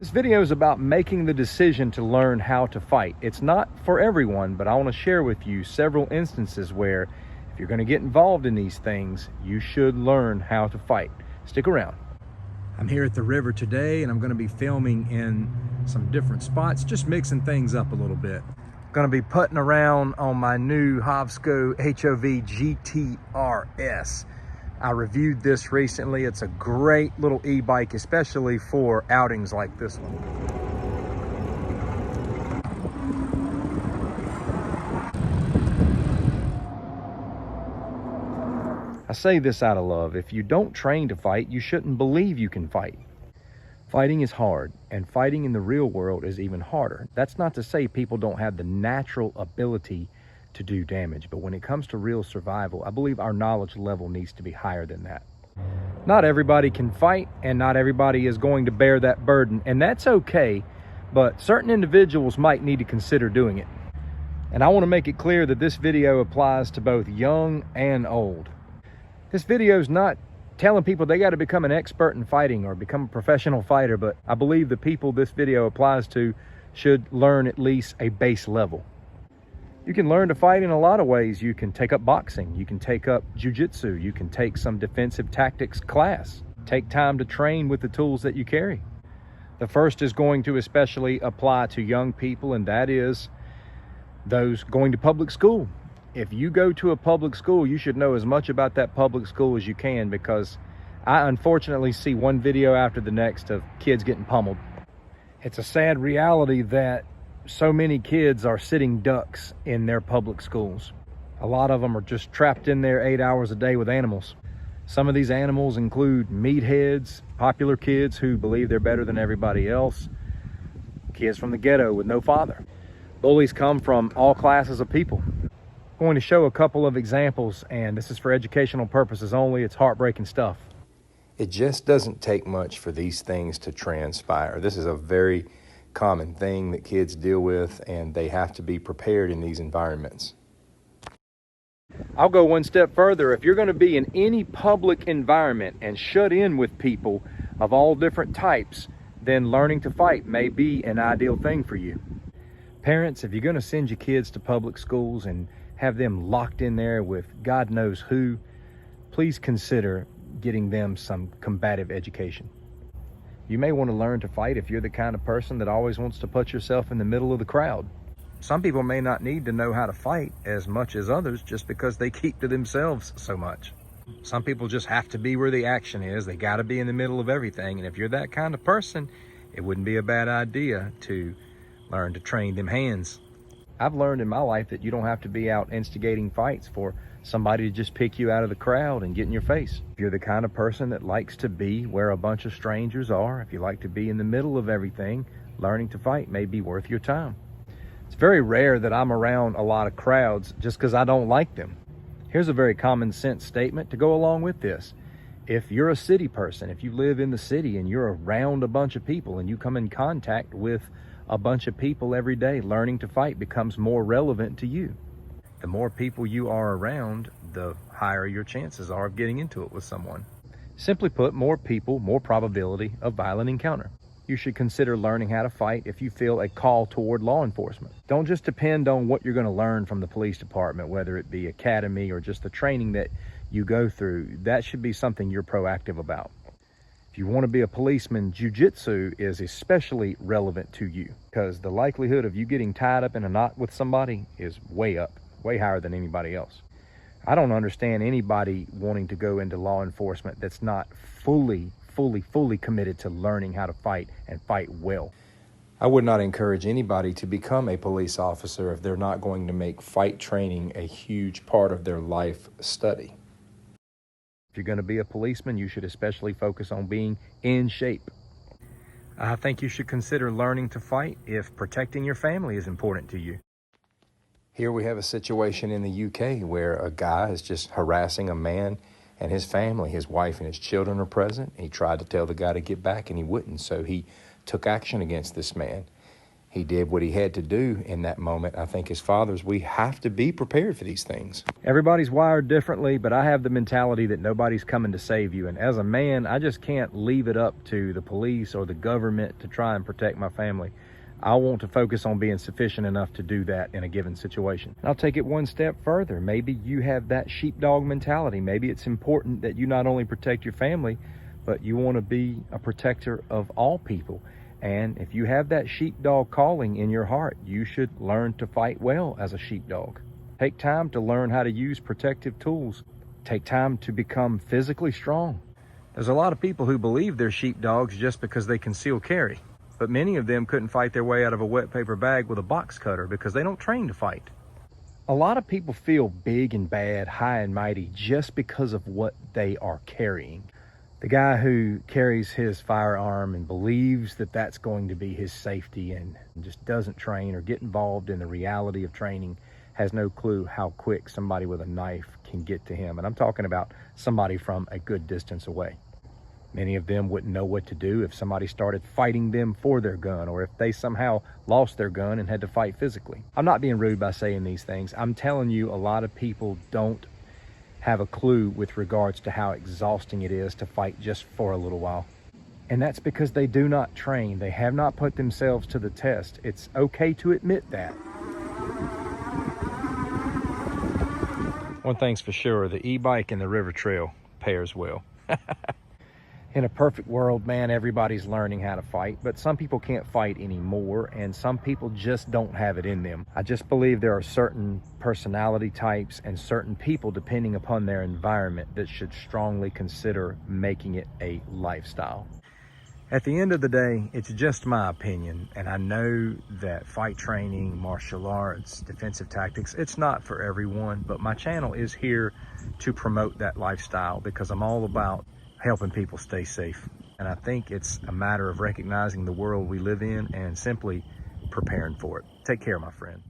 This video is about making the decision to learn how to fight. It's not for everyone, but I want to share with you several instances where if you're going to get involved in these things, you should learn how to fight. Stick around. I'm here at the river today and I'm going to be filming in some different spots, just mixing things up a little bit. I'm going to be putting around on my new Hovsco HOV GT-RS. I reviewed this recently. It's a great little e-bike, especially for outings like this one. I say this out of love. If you don't train to fight, you shouldn't believe you can fight. Fighting is hard, and fighting in the real world is even harder. That's not to say people don't have the natural ability to do damage, but when it comes to real survival, I believe our knowledge level needs to be higher than that. Not everybody can fight, and not everybody is going to bear that burden, and that's okay, but certain individuals might need to consider doing it. And I want to make it clear that this video applies to both young and old. This video is not telling people they got to become an expert in fighting or become a professional fighter, but I believe the people this video applies to should learn at least a base level. You can learn to fight in a lot of ways. You can take up boxing, you can take up jiu-jitsu, you can take some defensive tactics class. Take time to train with the tools that you carry. The first is going to especially apply to young people, and that is those going to public school. If you go to a public school, you should know as much about that public school as you can, because I unfortunately see one video after the next of kids getting pummeled. It's a sad reality that so many kids are sitting ducks in their public schools. A lot of them are just trapped in there 8 hours a day with animals. Some of these animals include meatheads, popular kids who believe they're better than everybody else, kids from the ghetto with no father. Bullies come from all classes of people. I'm going to show a couple of examples, and this is for educational purposes only. It's heartbreaking stuff. It just doesn't take much for these things to transpire. This is a very common thing that kids deal with, and they have to be prepared in these environments. I'll go one step further. If you're going to be in any public environment and shut in with people of all different types, then learning to fight may be an ideal thing for you. Parents, if you're going to send your kids to public schools and have them locked in there with God knows who, please consider getting them some combative education. You may want to learn to fight if you're the kind of person that always wants to put yourself in the middle of the crowd. Some people may not need to know how to fight as much as others just because they keep to themselves so much. Some people just have to be where the action is. They got to be in the middle of everything. And if you're that kind of person, it wouldn't be a bad idea to learn to train them hands. I've learned in my life that you don't have to be out instigating fights for somebody to just pick you out of the crowd and get in your face. If you're the kind of person that likes to be where a bunch of strangers are, if you like to be in the middle of everything, learning to fight may be worth your time. It's very rare that I'm around a lot of crowds just because I don't like them. Here's a very common sense statement to go along with this. If you're a city person, if you live in the city and you're around a bunch of people and you come in contact with a bunch of people every day, learning to fight becomes more relevant to you. The more people you are around, the higher your chances are of getting into it with someone. Simply put, more people, more probability of violent encounter. You should consider learning how to fight if you feel a call toward law enforcement. Don't just depend on what you're going to learn from the police department, whether it be academy or just the training that you go through. That should be something you're proactive about. If you want to be a policeman, jiu-jitsu is especially relevant to you because the likelihood of you getting tied up in a knot with somebody is way up. Way higher than anybody else. I don't understand anybody wanting to go into law enforcement that's not fully committed to learning how to fight and fight well. I would not encourage anybody to become a police officer if they're not going to make fight training a huge part of their life study. If you're going to be a policeman, you should especially focus on being in shape. I think you should consider learning to fight if protecting your family is important to you. Here we have a situation in the UK where a guy is just harassing a man and his family. His wife and his children are present. He tried to tell the guy to get back and he wouldn't, so he took action against this man. He did what he had to do in that moment. I think as fathers, we have to be prepared for these things. Everybody's wired differently, but I have the mentality that nobody's coming to save you. And as a man, I just can't leave it up to the police or the government to try and protect my family. I want to focus on being sufficient enough to do that in a given situation. And I'll take it one step further. Maybe you have that sheepdog mentality. Maybe it's important that you not only protect your family, but you want to be a protector of all people. And if you have that sheepdog calling in your heart, you should learn to fight well as a sheepdog. Take time to learn how to use protective tools. Take time to become physically strong. There's a lot of people who believe they're sheepdogs just because they conceal carry, but many of them couldn't fight their way out of a wet paper bag with a box cutter because they don't train to fight. A lot of people feel big and bad, high and mighty just because of what they are carrying. The guy who carries his firearm and believes that that's going to be his safety and just doesn't train or get involved in the reality of training has no clue how quick somebody with a knife can get to him. And I'm talking about somebody from a good distance away. Many of them wouldn't know what to do if somebody started fighting them for their gun, or if they somehow lost their gun and had to fight physically. I'm not being rude by saying these things. I'm telling you, a lot of people don't have a clue with regards to how exhausting it is to fight just for a little while. And that's because they do not train. They have not put themselves to the test. It's okay to admit that. One thing's for sure, the e-bike and the river trail pairs well. In a perfect world, man, everybody's learning how to fight, but some people can't fight anymore, and some people just don't have it in them. I just believe there are certain personality types and certain people, depending upon their environment, that should strongly consider making it a lifestyle. At the end of the day, it's just my opinion, and I know that fight training, martial arts, defensive tactics, it's not for everyone, but my channel is here to promote that lifestyle because I'm all about helping people stay safe. And I think it's a matter of recognizing the world we live in and simply preparing for it. Take care, my friend.